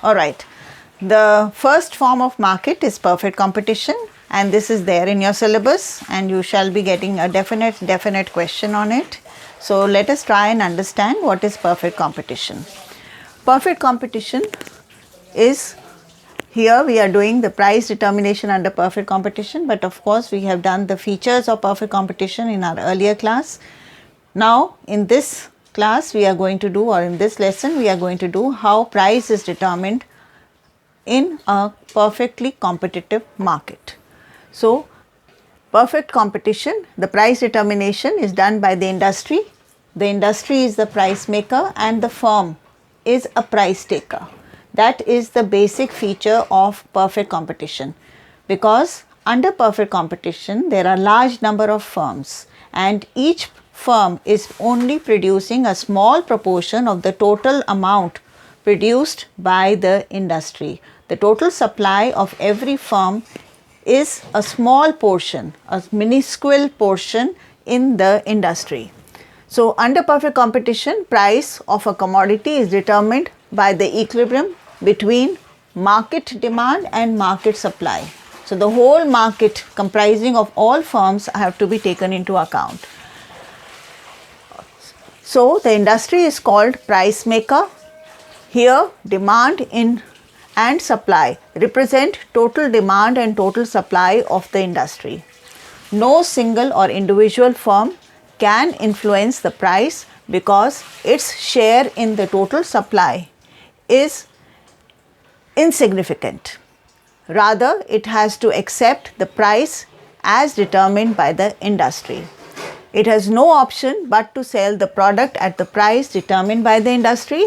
Alright, the first form of market is perfect competition, and this is there in your syllabus, and you shall be getting a definite question on it. So let us try and understand what is perfect competition. Perfect competition is, here we are doing the price determination under perfect competition, but of course we have done the features of perfect competition in our earlier class. Now in this class we are going to do, or in this lesson we are going to do, how price is determined in a perfectly competitive market. So perfect competition, the price determination is done by the industry. The industry is the price maker and the firm is a price taker. That is the basic feature of perfect competition, because under perfect competition there are large number of firms and each firm is only producing a small proportion of the total amount produced by the industry. The total supply of every firm is a small portion, a minuscule portion in the industry. So under perfect competition, price of a commodity is determined by the equilibrium between market demand and market supply. So the whole market comprising of all firms have to be taken into account. So the industry is called price maker. Here demand and supply represent total demand and total supply of the industry. No single or individual firm can influence the price because its share in the total supply is insignificant. Rather, it has to accept the price as determined by the industry. It has no option but to sell the product at the price determined by the industry.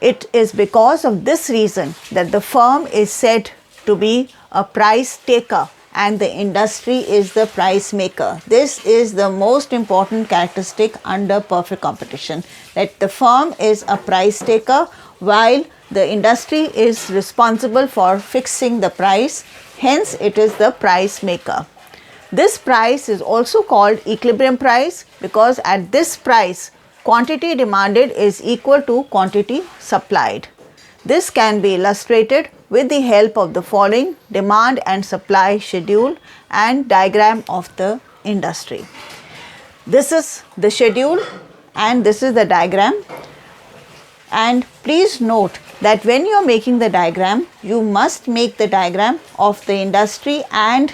It is because of this reason that the firm is said to be a price taker and the industry is the price maker. This is the most important characteristic under perfect competition, that the firm is a price taker while the industry is responsible for fixing the price, hence it is the price maker. This price is also called equilibrium price because at this price quantity demanded is equal to quantity supplied. This can be illustrated with the help of the following demand and supply schedule and diagram of the industry. This is the schedule and this is the diagram, and please note that when you are making the diagram, you must make the diagram of the industry and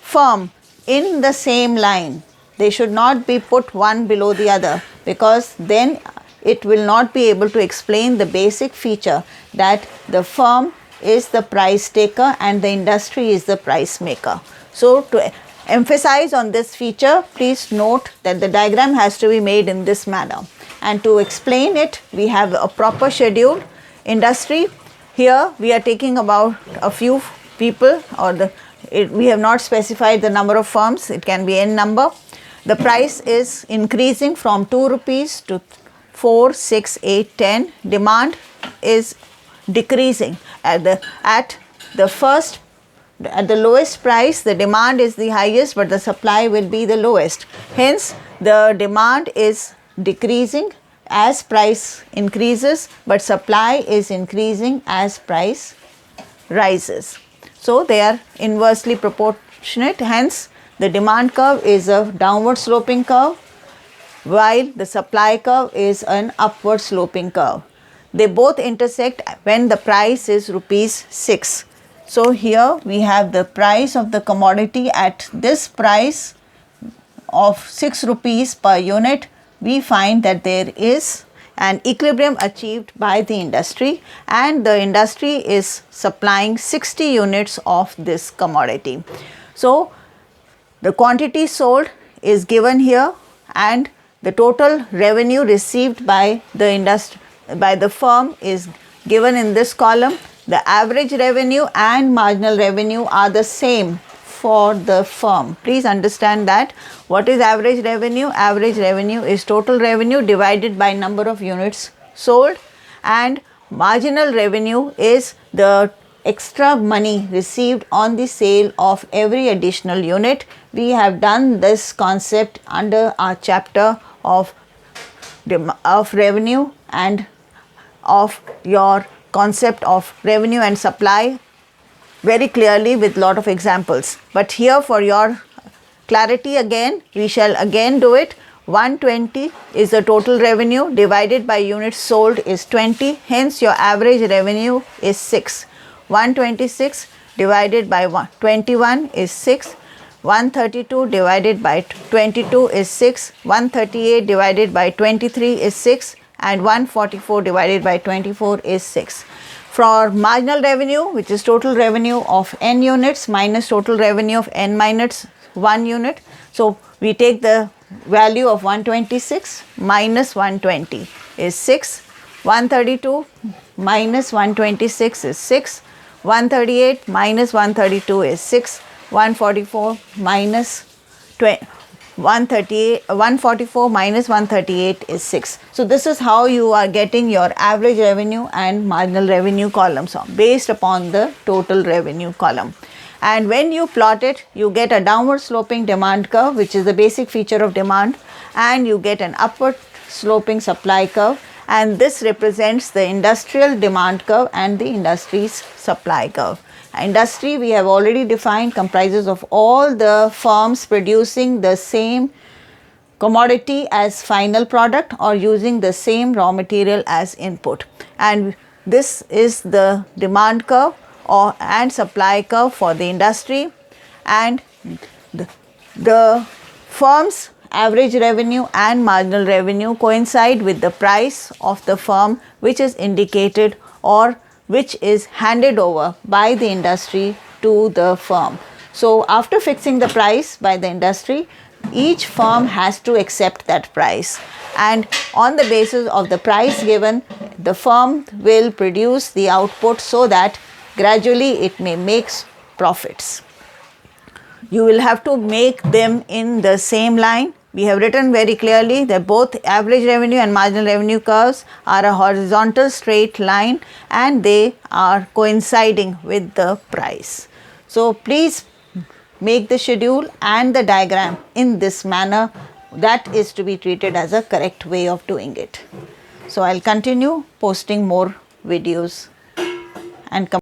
firm in the same line. They should not be put one below the other, because then it will not be able to explain the basic feature that the firm is the price taker and the industry is the price maker. So to emphasize on this feature, please note that the diagram has to be made in this manner. And to explain it, we have a proper schedule. Industry, here we are taking about a few people, or we have not specified the number of firms, it can be n number. The price is increasing from 2 rupees to 4, 6, 8, 10. Demand is decreasing at the lowest price. The demand is the highest, but the supply will be the lowest. Hence, the demand is decreasing as price increases, but supply is increasing as price rises. So they are inversely proportionate. Hence, the demand curve is a downward sloping curve, while the supply curve is an upward sloping curve. They both intersect when the price is rupees 6. So here we have the price of the commodity at this price of 6 rupees per unit. We find that there is an equilibrium achieved by the industry, and the industry is supplying 60 units of this commodity. So the quantity sold is given here and the total revenue received by the firm is given in this column. The average revenue and marginal revenue are the same for the firm. Please understand that. What is average revenue? Average revenue is total revenue divided by number of units sold, and marginal revenue is the extra money received on the sale of every additional unit. We have done this concept under our chapter of revenue and of your concept of revenue and supply very clearly with lot of examples. But here for your clarity again, we shall again do it. 120 is the total revenue divided by units sold is 20. Hence your average revenue is 6. 126 divided by 21 is 6. 132 divided by 22 is 6. 138 divided by 23 is 6. And 144 divided by 24 is 6. For marginal revenue, which is total revenue of n units minus total revenue of n minus 1 unit. So we take the value of 126 minus 120 is 6. 132 minus 126 is 6. 138 minus 132 is 6. 144 minus 144 minus 138 is 6. So this is how you are getting your average revenue and marginal revenue columns based upon the total revenue column. And when you plot it, you get a downward sloping demand curve, which is the basic feature of demand, and you get an upward sloping supply curve, and this represents the industrial demand curve and the industry's supply curve. Industry, we have already defined, comprises of all the firms producing the same commodity as final product or using the same raw material as input. And this is the demand curve and supply curve for the industry, and the firm's average revenue and marginal revenue coincide with the price of the firm which is indicated or which is handed over by the industry to the firm. So after fixing the price by the industry, each firm has to accept that price, and on the basis of the price given, the firm will produce the output so that gradually it may make profits. You will have to make them in the same line. We have written very clearly that both average revenue and marginal revenue curves are a horizontal straight line and they are coinciding with the price. So please make the schedule and the diagram in this manner. That is to be treated as a correct way of doing it. So I'll continue posting more videos and